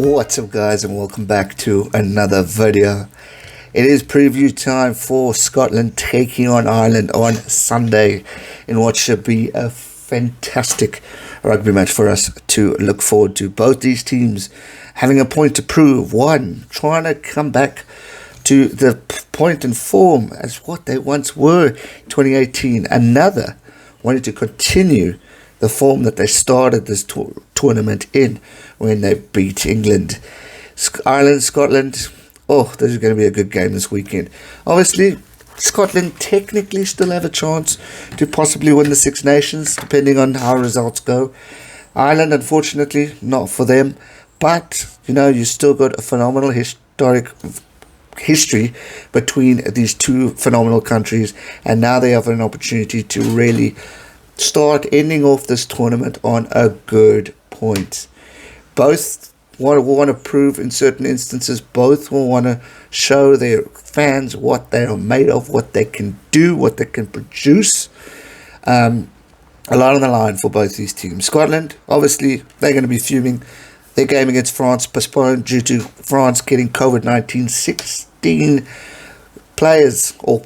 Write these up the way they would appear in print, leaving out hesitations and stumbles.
What's up guys, and welcome back to another video. It is preview time for Scotland taking on Ireland on Sunday in what should be a fantastic rugby match for us to look forward to. Both these teams having a point to prove. One, trying to come back to the point and form as what they once were in 2018. Another, wanting to continue the form that they started this tournament in when they beat England. Ireland, Scotland, this is going to be a good game this weekend. Obviously, Scotland technically still have a chance to possibly win the Six Nations, depending on how results go. Ireland, unfortunately, not for them. But, you still got a phenomenal historic history between these two phenomenal countries. And now they have an opportunity to really start ending off this tournament on a good point. Both will want to prove in certain instances. Both will want to show their fans what they are made of, what they can do, what they can produce. A lot on the line for both these teams. Scotland, obviously, they're going to be fuming. Their game against France postponed due to France getting COVID-19. 16 players or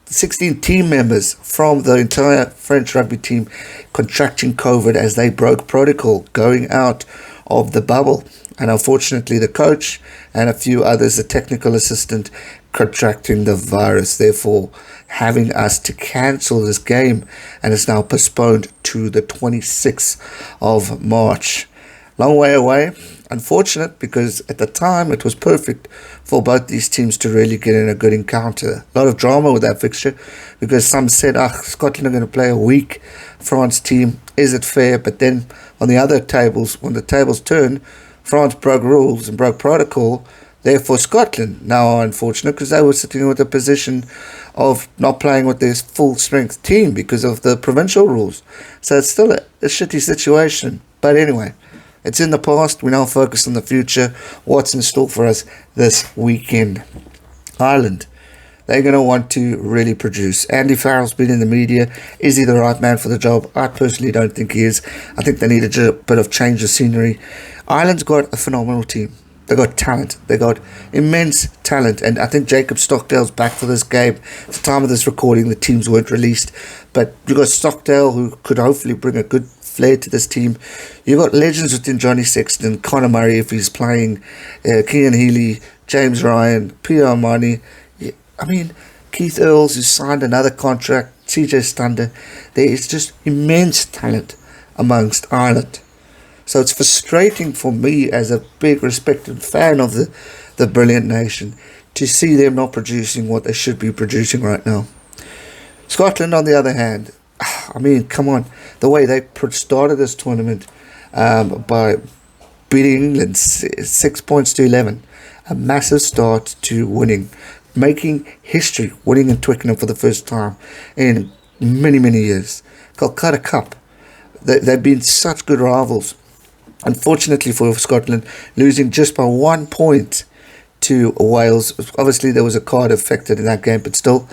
16 team members from the entire French rugby team contracting COVID as they broke protocol going out of the bubble. And unfortunately, the coach and a few others, the technical assistant, contracting the virus, therefore having us to cancel this game. And it's now postponed to the 26th of March. Long way away. Unfortunate, because at the time it was perfect for both these teams to really get in a good encounter. A lot of drama with that fixture, because some said, Scotland are going to play a weak France team. Is it fair? But then on the other tables, when the tables turned, France broke rules and broke protocol. Therefore, Scotland now are unfortunate because they were sitting with a position of not playing with their full strength team because of the provincial rules. So it's still a shitty situation. But anyway, it's in the past. We now focus on the future. What's in store for us this weekend? Ireland, they're going to want to really produce. Andy Farrell's been in the media. Is he the right man for the job? I personally don't think he is. I think they need a bit of change of scenery. Ireland's got a phenomenal team. They got talent. They got immense talent. And I think Jacob Stockdale's back for this game. At the time of this recording, the teams weren't released. But you got Stockdale, who could hopefully bring a good flair to this team. You got legends within Johnny Sexton, Conor Murray if he's playing, Cian Healy, James Ryan, Peter Armani. Keith Earls, who signed another contract, CJ Stander. There is just immense talent amongst Ireland. So it's frustrating for me as a big respected fan of the brilliant nation to see them not producing what they should be producing right now. Scotland, on the other hand, come on. The way they started this tournament by beating England 6 points to 11. A massive start to winning. Making history. Winning in Twickenham for the first time in many, many years. Calcutta Cup. They've been such good rivals. Unfortunately for Scotland, losing just by 1 point to Wales. Obviously, there was a card affected in that game, but still,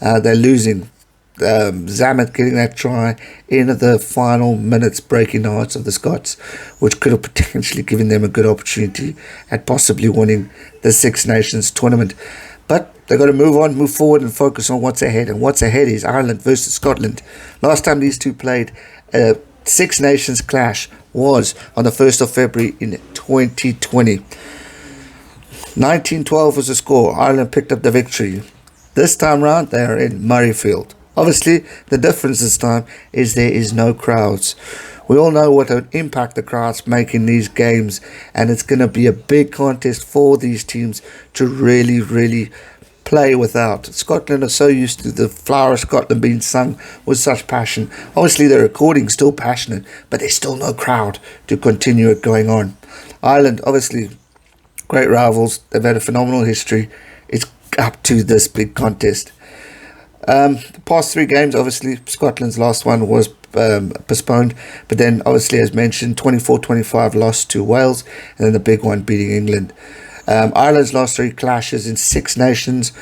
they're losing. Zammit getting that try in the final minutes, breaking the hearts of the Scots, which could have potentially given them a good opportunity at possibly winning the Six Nations tournament. But they've got to move forward and focus on what's ahead. And what's ahead is Ireland versus Scotland. Last time these two played a Six Nations clash was on the 1st of February in 2020. 19-12 was the score. Ireland picked up the victory. This time round, they are in Murrayfield. Obviously, the difference this time is there is no crowds. We all know what an impact the crowds make in these games, and it's going to be a big contest for these teams to really, really play without. Scotland are so used to the Flower of Scotland being sung with such passion. Obviously, the recording's still passionate, but there's still no crowd to continue it going on. Ireland, obviously, great rivals. They've had a phenomenal history. It's up to this big contest. The past three games, obviously, Scotland's last one was postponed, but then obviously, as mentioned, 24-25 lost to Wales, and then the big one beating England. Ireland's last three clashes in Six Nations,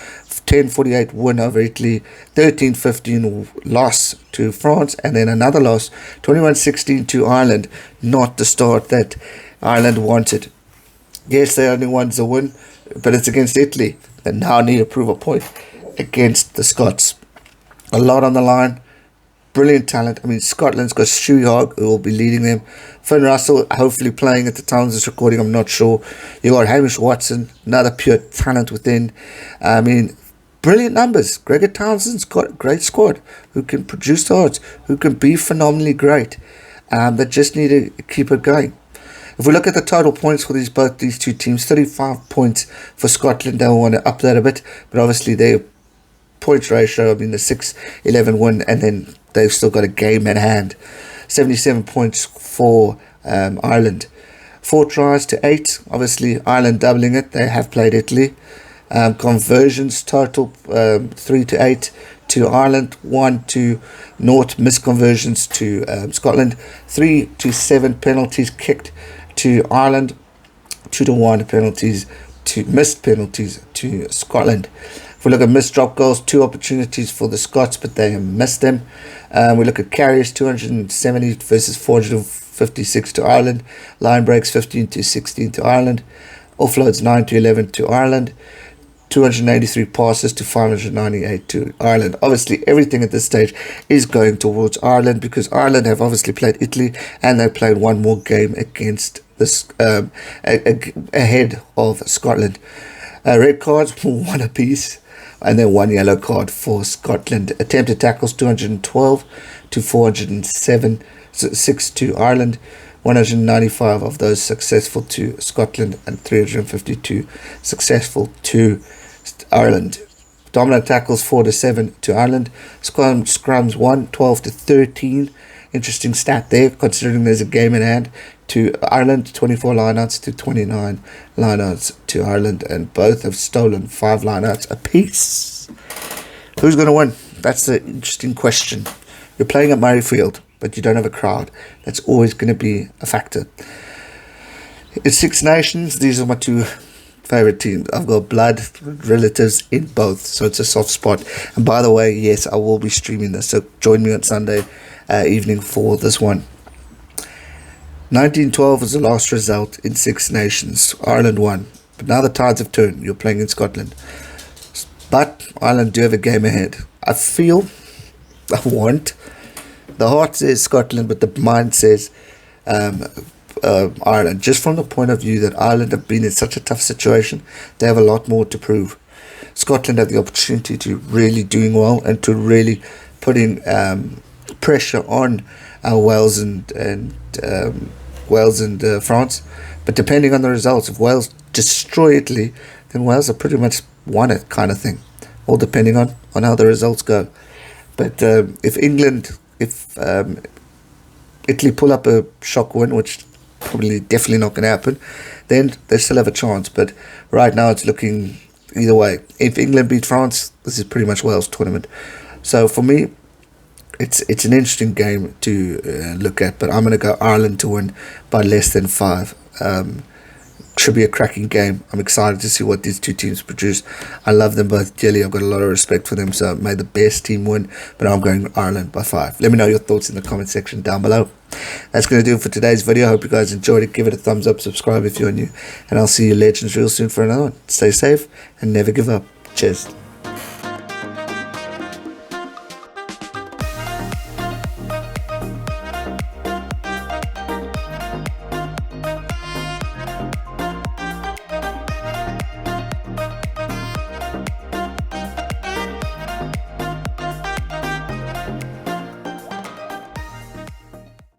10-48 win over Italy, 13-15 loss to France, and then another loss, 21-16 to Ireland. Not the start that Ireland wanted. Yes, they only won the win, but it's against Italy. They now need to prove a point against the Scots. A lot on the line. Brilliant talent. I mean, Scotland's got Stewie Hogg, who will be leading them. Finn Russell, hopefully playing at the time of this recording, I'm not sure. You got Hamish Watson, another pure talent within. I mean, brilliant numbers. Gregor Townsend's got a great squad who can produce the odds, who can be phenomenally great. They just need to keep it going. If we look at the total points for both these two teams, 35 points for Scotland. They want to up that a bit, but obviously their points ratio, I mean, the 6-11 win, and then they've still got a game at hand. 77 points for Ireland. 4 tries to 8. Obviously, Ireland doubling it. They have played Italy. Conversions total 3 to 8 to Ireland, 1 to 0 misconversions to Scotland, 3 to 7 penalties kicked to Ireland, 2 to 1 missed penalties to Scotland. If we look at missed drop goals, 2 opportunities for the Scots, but they missed them. We look at carries, 270 versus 456 to Ireland. Line breaks, 15 to 16 to Ireland. Offloads, 9 to 11 to Ireland. 283 passes to 598 to Ireland. Obviously, everything at this stage is going towards Ireland, because Ireland have obviously played Italy, and they played one more game against this ahead of Scotland. Red cards, 1 apiece, and then 1 yellow card for Scotland. Attempted tackles, 212 to 407, 6 to Ireland. 195 of those successful to Scotland, and 352 successful to Ireland. Dominant tackles, 4 to 7 to Ireland. Scrums 1, 12 to 13. Interesting stat there, considering there's a game in hand. To Ireland, 24 lineouts to 29 lineouts to Ireland, and both have stolen 5 lineouts apiece. Who's going to win? That's the interesting question. You're playing at Murrayfield, but you don't have a crowd. That's always going to be a factor. It's Six Nations. These are my 2 favorite teams. I've got blood relatives in both, so it's a soft spot. And by the way, yes, I will be streaming this, so join me on Sunday evening for this one. 1912 was the last result in Six Nations. Ireland won, but now the tides have turned. You're playing in Scotland, but Ireland do have a game ahead. I want, the heart says Scotland, but the mind says Ireland, just from the point of view that Ireland have been in such a tough situation. They have a lot more to prove. Scotland have the opportunity to really doing well, and to really putting pressure on Wales and France. But depending on the results, if Wales destroy Italy, then Wales are pretty much won it, kind of thing, all depending on how the results go. But if Italy pull up a shock win, which probably definitely not going to happen, then they still have a chance. But right now it's looking either way. If England beat France, this is pretty much Wales' tournament. So for me, it's an interesting game to look at, but I'm going to go Ireland to win by less than 5. Should be a cracking game. I'm excited to see what these 2 teams produce. I love them both dearly. I've got a lot of respect for them, so may the best team win, but I'm going Ireland by 5. Let me know your thoughts in the comment section down below. That's going to do it for today's video. I hope you guys enjoyed it. Give it a thumbs up, subscribe if you're new, and I'll see you legends real soon for another one. Stay safe and never give up. Cheers.